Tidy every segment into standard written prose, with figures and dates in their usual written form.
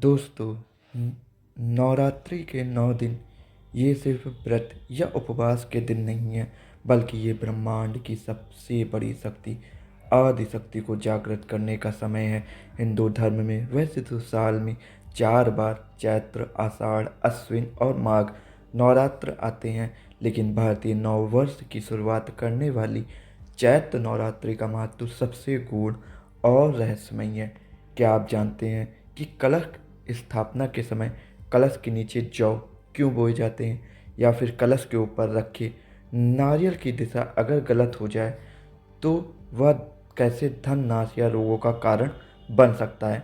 दोस्तों, नवरात्रि के 9 दिन ये सिर्फ व्रत या उपवास के दिन नहीं है, बल्कि ये ब्रह्मांड की सबसे बड़ी शक्ति आदि शक्ति को जागृत करने का समय है। हिंदू धर्म में वैसे तो साल में 4 बार चैत्र, आषाढ़, अश्विन और माघ नवरात्र आते हैं, लेकिन भारतीय नववर्ष की शुरुआत करने वाली चैत्र नवरात्रि का महत्व सबसे गूढ़ और रहस्यमय है। क्या आप जानते हैं कि कलश स्थापना के समय कलश के नीचे जौ क्यों बोए जाते हैं, या फिर कलश के ऊपर रखे नारियल की दिशा अगर गलत हो जाए तो वह कैसे धन नाश या रोगों का कारण बन सकता है।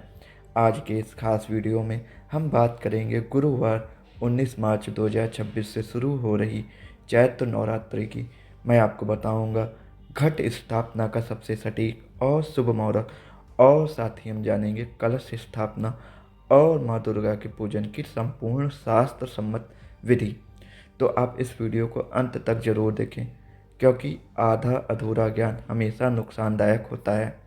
आज के इस खास वीडियो में हम बात करेंगे गुरुवार 19 मार्च 2026 से शुरू हो रही चैत्र नवरात्रि की। मैं आपको बताऊंगा घट स्थापना का सबसे सटीक और शुभ मुहूर्त, और साथ ही हम जानेंगे कलश स्थापना और माँ दुर्गा के पूजन की संपूर्ण शास्त्र सम्मत विधि। तो आप इस वीडियो को अंत तक जरूर देखें, क्योंकि आधा अधूरा ज्ञान हमेशा नुकसानदायक होता है।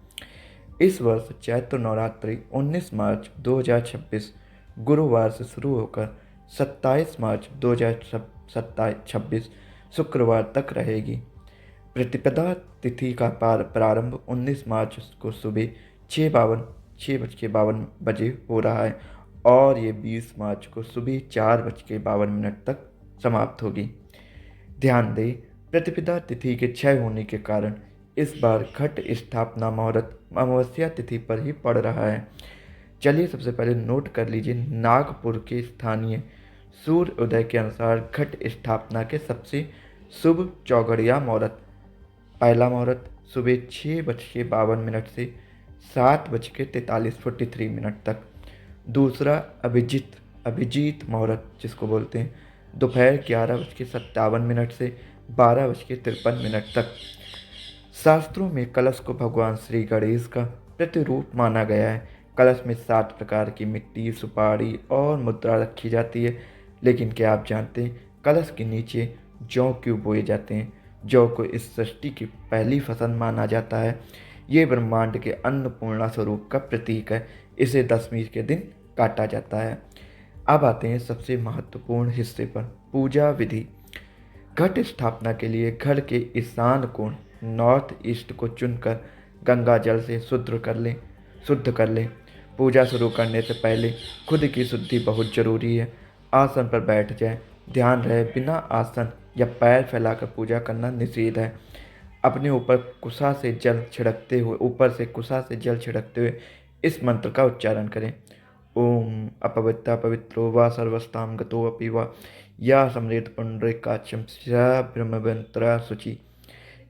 इस वर्ष चैत्र नवरात्रि 19 मार्च 2026 गुरुवार से शुरू होकर 27 मार्च 2026 शुक्रवार तक रहेगी। प्रतिपदा तिथि का प्रारंभ 19 मार्च को सुबह 6:52 हो रहा है, और ये 20 मार्च को सुबह 4:52 तक समाप्त होगी। ध्यान दें, प्रतिपदा तिथि के क्षय होने के कारण इस बार घट स्थापना मुहूर्त अमावस्या तिथि पर ही पड़ रहा है। चलिए सबसे पहले नोट कर लीजिए नागपुर के स्थानीय सूर्य उदय के अनुसार घट स्थापना के सबसे शुभ चौघड़िया मुहूर्त। पहला मुहूर्त सुबह 6:52 से 7:43 तक। दूसरा अभिजीत मुहूर्त जिसको बोलते हैं, दोपहर 11:57 से 12:53 तक। शास्त्रों में कलश को भगवान श्री गणेश का प्रतिरूप माना गया है। कलश में 7 प्रकार की मिट्टी, सुपारी और मुद्रा रखी जाती है। लेकिन क्या आप जानते हैं कलश के नीचे जौ क्यों बोए जाते हैं? जौ को इस सृष्टि की पहली फसल माना जाता है। ये ब्रह्मांड के अन्नपूर्णा स्वरूप का प्रतीक है। इसे दशमी के दिन काटा जाता है। अब आते हैं सबसे महत्वपूर्ण हिस्से पर, पूजा विधि। घट स्थापना के लिए घर के ईशान कोण नॉर्थ ईस्ट को चुनकर गंगा जल से शुद्ध कर लें। पूजा शुरू करने से पहले खुद की शुद्धि बहुत जरूरी है। आसन पर बैठ जाएं। ध्यान रहे बिना आसन या पैर फैलाकर पूजा करना निषेध है। अपने ऊपर कुशा से जल छिड़कते हुए इस मंत्र का उच्चारण करें। ओम अपवित्र पवित्रो व सर्वस्ताम गतो अपि वा या समृत पुंडरीकाक्षम ब्रह्मवंतरा शुचि।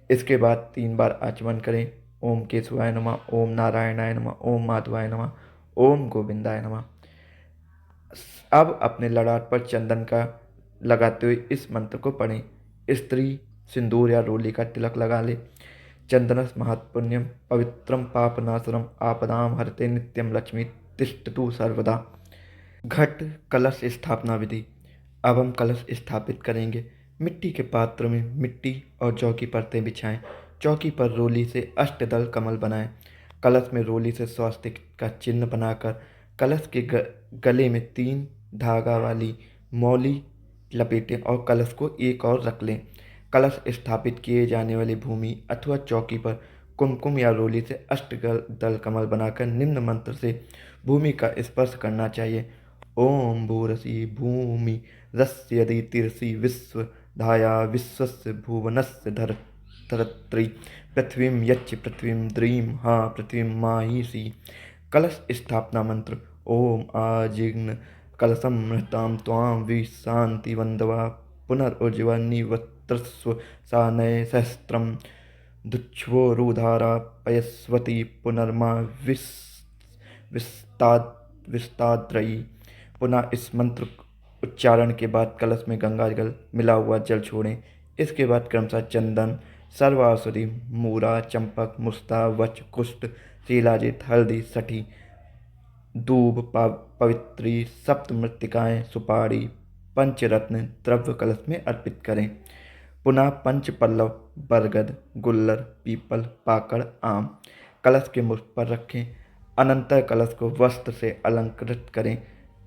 इसके बाद 3 बार आचमन करें। ओम केशवाय नमः, ओम नारायणाय नमः, ओम माधवाय नमः, ओम गोविंदाय नमः। अब अपने ललाट पर चंदन का लगाते हुए इस मंत्र को पढ़ें। स्त्री सिंदूर या रोली का तिलक लगा ले। चंदनस महत्पुण्यम पवित्रम पापनाशनम आपदाम हरते नित्यम लक्ष्मी तिष्ठतु सर्वदा। घट कलश स्थापना विधि। अब हम कलश स्थापित करेंगे। मिट्टी के पात्र में मिट्टी और जौ की परतें बिछाएं। चौकी पर रोली से अष्टदल कमल बनाएं। कलश में रोली से स्वास्तिक का चिन्ह बनाकर कलश के गले में 3 धागा वाली मौली लपेटें और कलश को एक और रख लें। कलश स्थापित किए जाने वाली भूमि अथवा चौकी पर कुमकुम या रोली से अष्टदल कमल बनाकर निम्न मंत्र से भूमि का स्पर्श करना चाहिए। ओम भूरसी भूमि रस्यदि तिरसी विश्व धाया विश्वस्य भुवनस्य धरत्री पृथ्वीं यच्च पृथ्वीं द्रीं हा पृथ्वीं माहीसी। कलश स्थापना मंत्र। ओम आजिग्न कलशम मृताम त्वां विशांति वंदवा पुनरुज्जवन्निवत्रस्व सानय सहस्त्रम दुच्छ्वोरुधारा पयस्वती पुनर्मा विस्ताद्रयी। पुनः इस मंत्र उच्चारण के बाद कलश में गंगा जल मिला हुआ जल छोड़ें। इसके बाद क्रमशः चंदन, सर्वासुरी, मूरा, चंपक, मुस्ता, वच, कुष्ठ, शीलाजित, हल्दी, सठी, दूब, पवित्री, सप्त मृत्तिकाएं, सुपारी, पंचरत्न द्रव्य कलश में अर्पित करें। पुनः पंच पल्लव बरगद, गुल्लर, पीपल, पाकड़, आम कलश के मुख पर रखें। अनंतर कलश को वस्त्र से अलंकृत करें।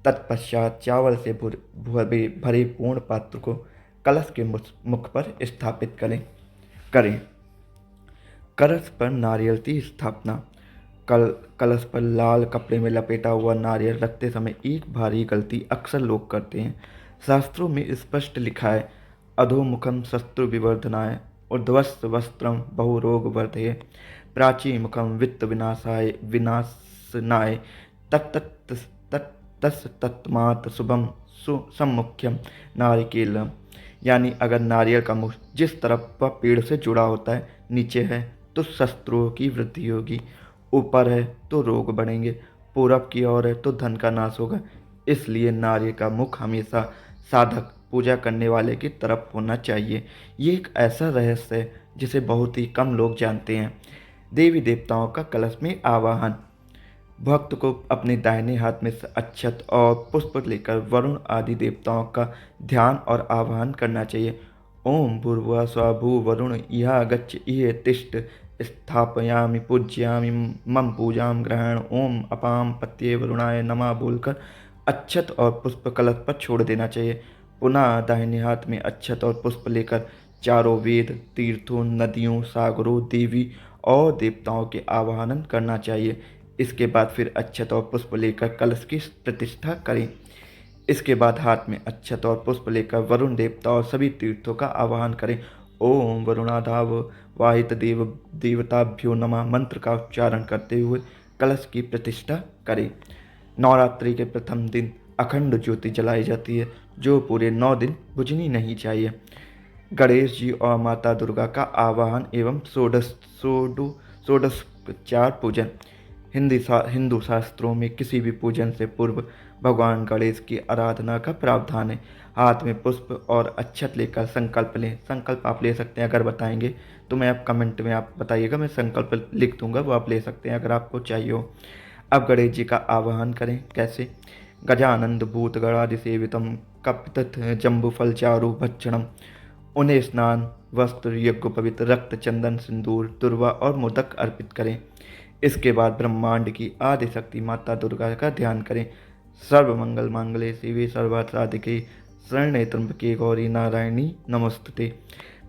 तत्पश्चात चावल से भरे पूर्ण पात्र को कलश के मुख पर स्थापित करें। कलश पर नारियल की स्थापना। कलश पर लाल कपड़े में लपेटा हुआ नारियल रखते समय एक भारी गलती अक्सर लोग करते हैं। शास्त्रों में स्पष्ट लिखा है, अधोमुखम शत्रु विवर्धनाय ऊर्ध्वस्य वस्त्रम बहुरोग वर्धये प्राचीमुखम वित्त विनाशनाय तत्तस्मात् शुभम सम्मुख्यम नारिकेलम। यानी अगर नारियल का मुख जिस तरफ वह पेड़ से जुड़ा होता है, नीचे है तो शत्रुओं की वृद्धि होगी, ऊपर है तो रोग बढ़ेंगे, पूरब की ओर है तो धन का नाश होगा। इसलिए नारियल का मुख हमेशा साधक पूजा करने वाले की तरफ होना चाहिए। ये एक ऐसा रहस्य है जिसे बहुत ही कम लोग जानते हैं। देवी देवताओं का कलश में आवाहन। भक्त को अपने दाहिने हाथ में अक्षत और पुष्प लेकर वरुण आदि देवताओं का ध्यान और आवाहन करना चाहिए। ओम भूर्भुवः स्वः भूर्वरुण इह गच्छ इह तिष्ठ स्थापयामि पूज्यामि मम पूजां ग्रहण ओम अपाम पत्ये वरुणाय नमः बोलकर अक्षत और पुष्प कलश पर छोड़ देना चाहिए। पुनः दाहिने हाथ में अक्षत और पुष्प लेकर चारों वेद, तीर्थों, नदियों, सागरों, देवी और देवताओं के आवाहन करना चाहिए। इसके बाद फिर अक्षत और पुष्प लेकर कलश की प्रतिष्ठा करें। इसके बाद हाथ में अक्षत और पुष्प लेकर वरुण देवता और सभी तीर्थों का आवाहन करें। ओम वरुणाधाव वाहित देव देवताभ्यो नमः मंत्र का उच्चारण करते हुए कलश की प्रतिष्ठा करें। नवरात्रि के प्रथम दिन अखंड ज्योति जलाई जाती है, जो पूरे 9 दिन बुझनी नहीं चाहिए। गणेश जी और माता दुर्गा का आवाहन एवं षोडशोपचार पूजन। हिंदू शास्त्रों में किसी भी पूजन से पूर्व भगवान गणेश की आराधना का प्रावधान है। हाथ में पुष्प और अक्षत लेकर संकल्प लें। संकल्प आप ले सकते हैं, अगर बताएंगे तो मैं आप कमेंट में आप बताइएगा, मैं संकल्प लिख दूंगा, वो आप ले सकते हैं अगर आपको चाहिए हो। अब गणेश जी का आवाहन करें। कैसे? गजानंद भूत गणादि सेवितम कपित जम्बुफल चारु भक्षणम। उन्हें स्नान, वस्त्र, यज्ञ पवित्र, रक्त, चंदन, सिंदूर, दुर्वा और मोदक अर्पित करें। इसके बाद ब्रह्मांड की आदि शक्ति माता दुर्गा का ध्यान करें। सर्व मंगल मांगल्ये शिवे सर्वार्थ साधिके शरण्ये त्र्यंबके गौरी नारायणी नमोस्तुते।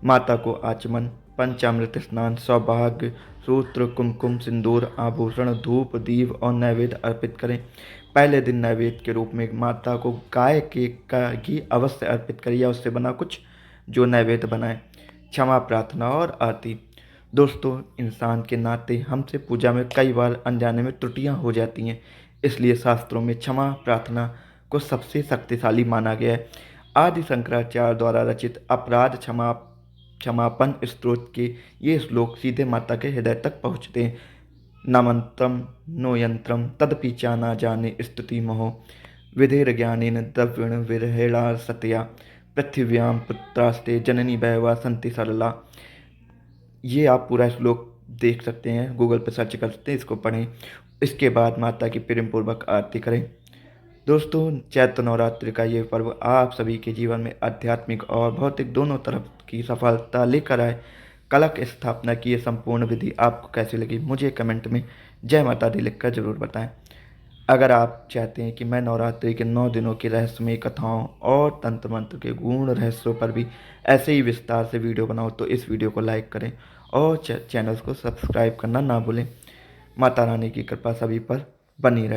माता को आचमन, पंचामृत स्नान, सौभाग्य सूत्र, कुमकुम, सिंदूर, आभूषण, धूप, दीप और नैवेद्य अर्पित करें। पहले दिन नैवेद्य के रूप में माता को गाय के का घी अवश्य अर्पित करें या उससे बना कुछ जो नैवेद्य बनाए। क्षमा प्रार्थना और आरती। दोस्तों, इंसान के नाते हमसे पूजा में कई बार अनजाने में त्रुटियां हो जाती हैं, इसलिए शास्त्रों में क्षमा प्रार्थना को सबसे शक्तिशाली माना गया है। आदि शंकराचार्य द्वारा रचित अपराध क्षमापन स्तोत्र के ये श्लोक सीधे माता के हृदय तक पहुँचते हैं। न मंत्रम नो यंत्रम तदपि चाना जाने स्तुति महो विधेर ज्ञानेन द्रविण विरहेणा सत्या पृथिव्याम पुत्रास्ते जननी भैवा संति सरला। ये आप पूरा श्लोक देख सकते हैं, गूगल पर सर्च कर सकते हैं, इसको पढ़ें। इसके बाद माता की प्रेम पूर्वक आरती करें। दोस्तों, चैत्र नवरात्रि का ये पर्व आप सभी के जीवन में आध्यात्मिक और भौतिक दोनों तरफ की सफलता लेकर आए। कलश स्थापना की ये संपूर्ण विधि आपको कैसी लगी, मुझे कमेंट में जय माता दी लिखकर जरूर बताएं। अगर आप चाहते हैं कि मैं नवरात्रि के 9 दिनों की रहस्यमय कथाओं और तंत्र मंत्र के गूढ़ रहस्यों पर भी ऐसे ही विस्तार से वीडियो बनाऊं, तो इस वीडियो को लाइक करें और चैनल को सब्सक्राइब करना ना भूलें। माता रानी की कृपा सभी पर बनी रहे।